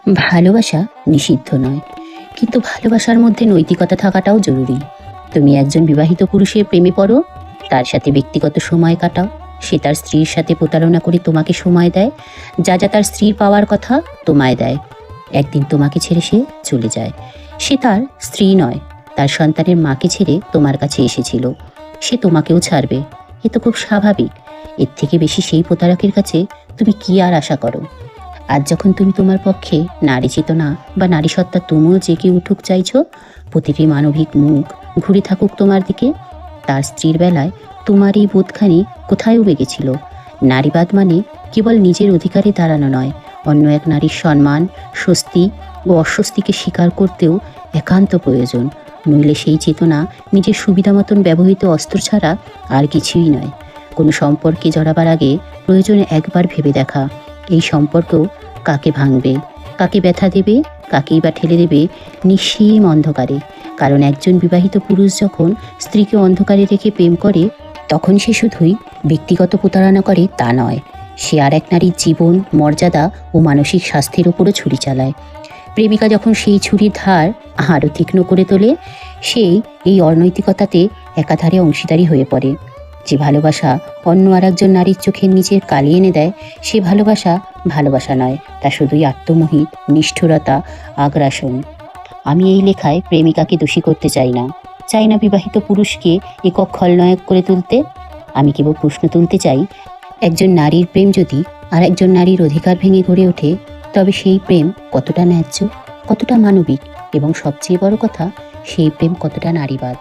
ভালোবাসা নিষিদ্ধ নয়, কিন্তু ভালোবাসার মধ্যে নৈতিকতা থাকাটাও জরুরি। তুমি একজন বিবাহিত পুরুষের প্রেমে পড়ো, তার সাথে ব্যক্তিগত সময় কাটাও, সে তার স্ত্রীর সাথে প্রতারণা করে তোমাকে সময় দেয়, যা যা তার স্ত্রীর পাওয়ার কথা তোমায় দেয়। একদিন তোমাকে ছেড়ে সে চলে যায়। সে তার স্ত্রী নয়, তার সন্তানের মাকে ছেড়ে তোমার কাছে এসেছিল। সে তোমাকেও ছাড়বে, এ তো খুব স্বাভাবিক। এর থেকে বেশি সেই প্রতারকের কাছে তুমি কি আর আশা করো? আজ যখন তুমি তোমার পক্ষে নারী চেতনা বা নারী সত্তা তুমিও জেগে উঠুক চাইছো, প্রতিটি মানবিক মুখ ঘুরে থাকুক তোমার দিকে। তার স্ত্রীর বেলায় তোমার এই বোধখানি কোথায় উবে গেছিল? নারীবাদ মানে কেবল নিজের অধিকারে দাঁড়ানো নয়, অন্য এক নারীর সম্মান, স্বস্তি ও অস্বস্তিকে স্বীকার করতেও একান্ত প্রয়োজন। নইলে সেই চেতনা নিজের সুবিধা মতন ব্যবহৃত অস্ত্র ছাড়া আর কিছুই নয়। কোনো সম্পর্কে জড়াবার আগে প্রয়োজনে একবার ভেবে দেখা, এই সম্পর্ক কাকে ভাঙবে, কাকে ব্যথা দেবে, কাকেই বা ঠেলে দেবে নিঃসীম অন্ধকারে। কারণ একজন বিবাহিত পুরুষ যখন স্ত্রীকে অন্ধকারে রেখে প্রেম করে, তখন সে শুধুই ব্যক্তিগত প্রতারণা করে তা নয়, সে আর এক নারীর জীবন, মর্যাদা ও মানসিক স্বাস্থ্যের উপরও ছুরি চালায়। প্রেমিকা যখন সেই ছুরির ধার আরও তীক্ষ্ণ করে তোলে, সেই এই অনৈতিকতাতে একাধারে অংশীদারি হয়ে পড়ে। যে ভালোবাসা অন্য আর একজন নারীর চোখের নিচে কালি এনে দেয়, সে ভালোবাসা ভালোবাসা নয়, তা শুধুই আত্মমোহিত নিষ্ঠুরতা, আগ্রাসন। আমি এই লেখায় প্রেমিকাকে দোষী করতে চাই না বিবাহিত পুরুষকে একক খলনায়ক করে তুলতে। আমি কেবল প্রশ্ন তুলতে চাই, একজন নারীর প্রেম যদি আর একজন নারীর অধিকার ভেঙে গড়ে ওঠে, তবে সেই প্রেম কতটা ন্যায্য, কতটা মানবিক, এবং সবচেয়ে বড় কথা, সেই প্রেম কতটা নারীবাদ।